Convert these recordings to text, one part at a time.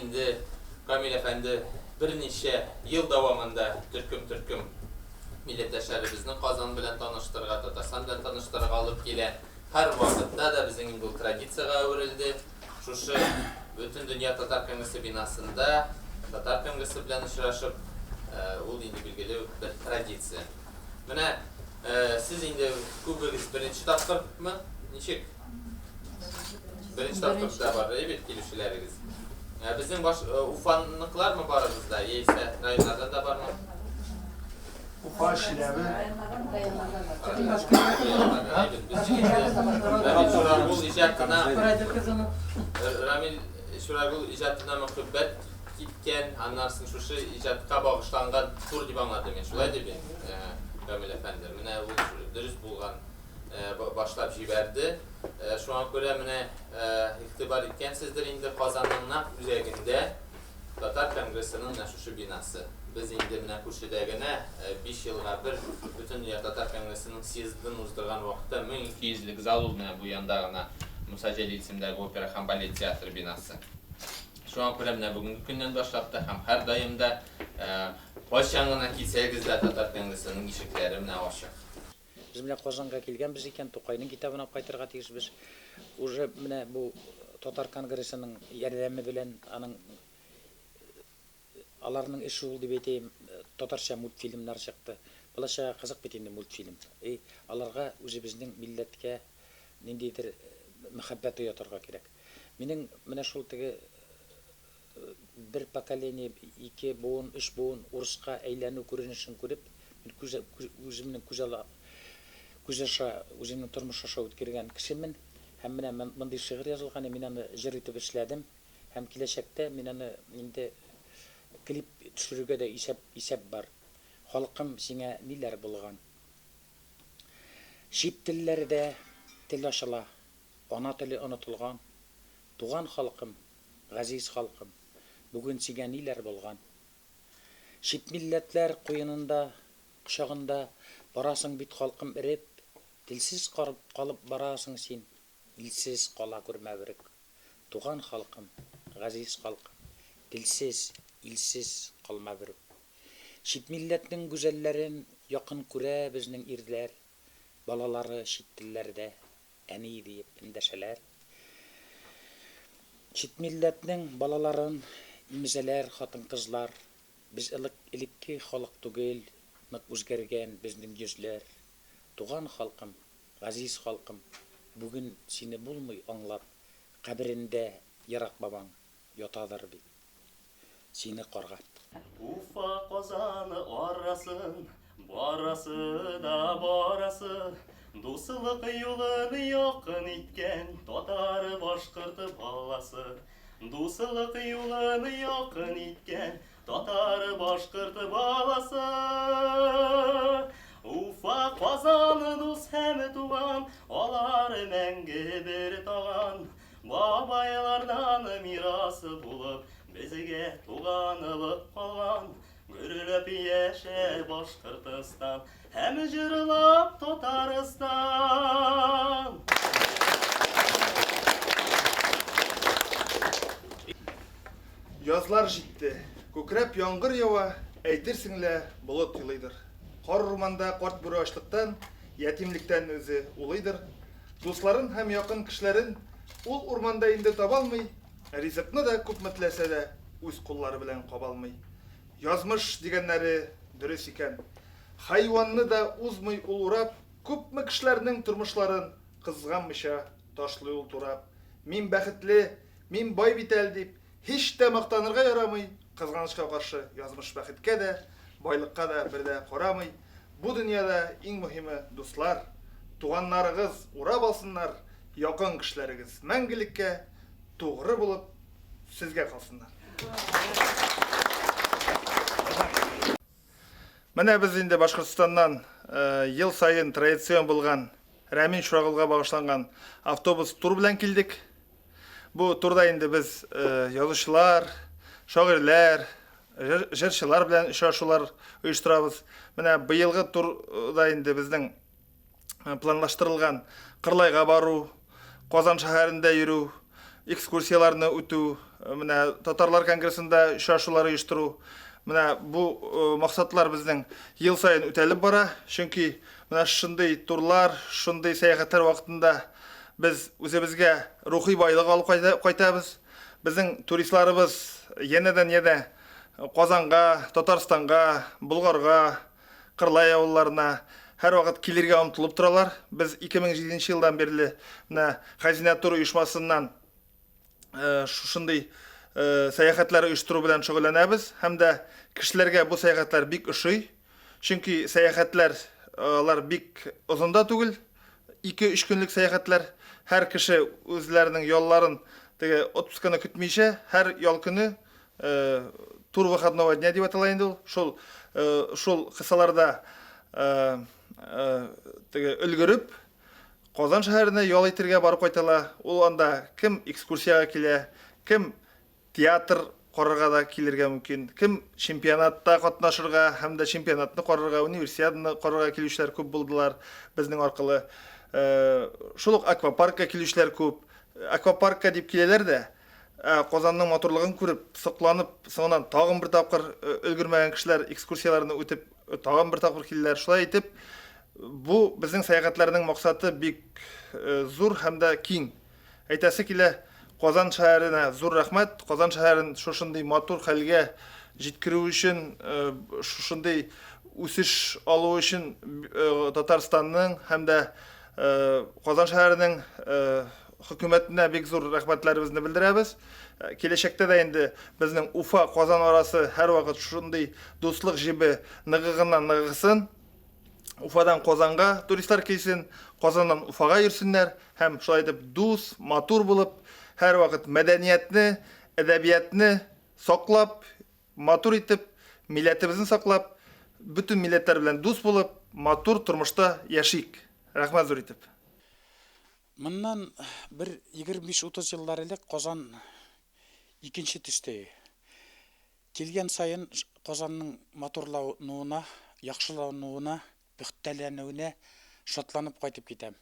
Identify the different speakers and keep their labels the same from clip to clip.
Speaker 1: indi Kamil Efendi bir neçe yıl davamında türküm milletleşlerimizin Kazan bilen tanıştırığa, Tatarsan bilen tanıştırığa alıp gelen her vakitte da bizim bu tradisiyaya öğrenildi. Şuşu bütün dünya Tatar Kongresi binasında Tatar Kongresi bilen uçraşıp ol indi bilgili bir tradisiya. Mene siz indi Kubeliz birinci tapkır mı? Nişik? Birinci tapkırda var, evet gelişileriniz. Bizim ufanlıklar mı barımızda? Yeyse rayonlardan da var mı?
Speaker 2: Ufa Şilevi.
Speaker 1: Ramil Şuragul icatına mühbbet gitken, anlarsın şuşu icatqa bağışlanğan tur dip anladım men. Şulay dep Ramil Efendi. Mene bu dürüst bulgan başlap jiberdi. Şuna göre mene iktibar etken sizler indi Kazan'ın üzerinde Tatar Kongresi'nin şuşu binası. Biz indi mene Kuşidagine 5 yılga bir bütün dünya Tatar Kongresi'nin sizdin uzdurgan vaqtda 1200'lik zal ol bu yandagına Musa Celil isimdagi opera ham ballet teatri binası. Şu an göre bugünkü günden başlap da ham her daimda başlangına kelsegizde Tatar Kongresi'nin ишиклери mene açık.
Speaker 3: Biz bilen Kazan'a kelgen biz iken Toqay'nın kitabını alып qaytırga tegizбиz. Уже mene bu Tatar Kongresi'nin yerlemi bilen anın alarның işi oldu beteyim Tatarcha multfilmler çıktı. Bulaşa kızık beteyinde multfilm. Alarga уже bizning milletke nindeydir muhabbet uyatarga kerek. Mening mene şol tigi bir pokolение, 2 буын, 3 буын урысқа әйләнү күренешен күреп, үземнең үземнең тормыш аша үткәргән кешемен, һәм менә мондый шигырь язылган, мин аны җыр итеп эшләдем, һәм киләчәктә мин аны инде клип төшерүгә дә исәп бар. Халкым сиңа ниләр булган? Чит телләрдә тел ачыла, ана теле онытылган. Туган халкым, газиз халкым, бүген сиңа ниләр булган? Чит милләтләр куенында, кочагында барасың бит халкым иреп, телсез калып барасың син, илсез кала күрмә берек. Туган халкым, газиз халкым, телсез, илсез калма берек. Чит милләтнең гүзәлләрен якын күрә безнең ирләр, балалары чит телләрдә әни дип эндәшәләр. Чит милләтнең балаларын имзәләр хатын-кызлар, biz ilikki халык түгел, нык үзгәргән безнең йөзләр. Туган халкым, газиз халкым, бүген сине булмый аңлап, каберендә ярак бабаң ятадыр бит. Сине каргап.
Speaker 4: Уфа Казаны арасын, барасы да барасы, дуслык юлын якын иткән татар башкорты баласы. Дуслык юлын якын иткән татар башкорты баласы. Уфа Казаны дус һәм туган, алар мәңге бер таган. Бабайлардан мирасы булып, безгә туганлык калган. Гөрләп яшә Башкортстан, һәм җырлап Татарстан.
Speaker 2: Yazlar җитте. Күкрәп яңгыр ява, әйтерсеңлә болыт юлыйдыр. Кар урманда карт бүре ачлыктан, ятимлектән үзе улыйдыр. Дусларын һәм якын кешеләрен ул урманда инде табалмый, ризыкны да күп мәтләсә дә үз куллары белән кабалмый. Язмыш дигәннәре дөрес икән. Хайванны да узмый ул урап, күпме кешеләрнең тормышларын кызганмыйча ташлый ул турап. Мин бәхетле, мин бай бит әл дип, һич тә мактанырга ярамый. Кызганычка каршы язмыш бәхеткә дә, байлыкка да бердә карамый. Бу дөньяда иң мөһиме дуслар, туганнарыгыз урап алсыннар, якын кешеләрегез мәңгелеккә тугры булып сезгә калсыннар. Менә без инде Башкортстаннан ел сайын традицион булган Рамил Шурагулга багышланган автобус тур белән килдек. Бу турда инде без язучылар, шагыйрьләр, җырчылар белән очрашулар оештырабыз. Менә быелгы турда инде безнең планлаштырылган Кырлайга бару, Казан шәһәрендә йөрү, экскурсияларны үтүү, менә татарлар конгрессында очрашуулар оештыруу, менә бу максатлар безнең ел сайын үтәлеп бара. Чөнки менә шундый турлар, шундый сәяхәтләр вакытында без үзебезгә рухи байлык алып кайтабыз. Безнең туристларыбыз янәдән-янә Казанга, Татарстанга, Булгарга, Кырлай авылларына һәр вакыт килергә омтылып торалар. Без 2007 елдан берле менә Хәзинә тур оешмасыннан шушындый сәяхәтләр оештыру белән шөгыльләнәбез. Һәм дә кешеләргә бу сәяхәтләр бик ошый. Чөнки сәяхәтләр алар бик озын да түгел. 2-3 көнлек сәяхәтләр. Һәр кеше үзләренең ялларын теге отпусканы көтмичә, һәр ял көне тур выходного дня дип атала инде ул. Шул кысаларда теге өлгөрүп Казан шәһәренә ял итәргә барып кайтала. Ул анда кем экскурсияга килә, кем театр карарга да килергә мөмкин, кем чемпионатта катнашырга һәм дә чемпионатны карарга, универсиаданы карарга килүчеләр күп булдылар безнең аркылы. Шул ук аквапаркка килүчеләр күп. Аквапаркка дип киләләр дә Казанның матурлыгын күреп, сокланып, соңыннан тагын бер тапкыр өлгермәгән кешеләр экскурсияларны үтеп, тагын бер тапкыр киләләр. Шулай итеп, бу безнең сәяхәтләрнең максаты бик зур һәм дә киң. Әйтәсе килә, Казан шәһәренә зур рәхмәт. Казан шәһәрен шушындый матур хәлгә җиткерү өчен, шушындый үсеш алу өчен Татарстанның һәм дә Казан шәһәренең хөкүмәтенә бик зур рәхмәтләребезне белдерәбез. Киләчәктә дә инде безнең Уфа, Казан арасы һәр вакыт шундый дуслык җибе ныгыгыннан ныгысын. Уфадан Казанга туристлар килсен, Казаннан Уфага йөрсеннәр һәм шулай итеп дус, матур булып, һәр вакыт мәдәниятне, әдәбиятны саклап, матур итеп, милләтебезне саклап, бүтән милләтләр белән дус булып, матур тормышта яшик. Рәхмәт зур итеп.
Speaker 3: Моннан bir 25-30 еллар элек Казан икенче төстә. Килгән сайын Казанның матурлануына, яхшылануына, пөхтәләнүенә шатланып кайтып китәм.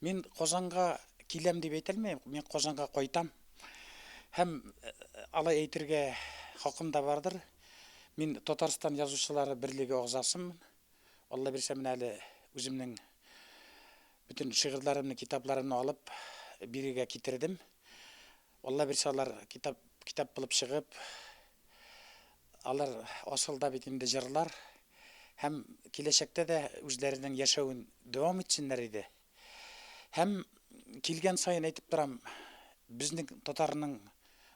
Speaker 3: Мин Казанга киләм дип әйтәлмәйм, мин Казанга кайтам. Һәм алай әйтергә хакым да бардыр. Мин Татарстан язучылары берлеге агзасымын. Алла бирсә, мен әле үземнең bütün şiirlerimni, kitaplarımni alıp biriga kitirdim. Alла bir alар kitap bulup çıkıp, alар asılda bitinde jırlar. Hem kileşekte de özlerinin yaşauын devam etsinler idi. Hem kilgen sayın aytып turam, bizning Tatarның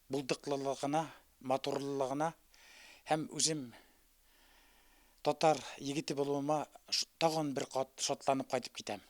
Speaker 3: bulduqlılığına, maturlılığına, hem özüm Tatar yigiti buluğuma tağın bir qat şatlanıp qaytып кетем.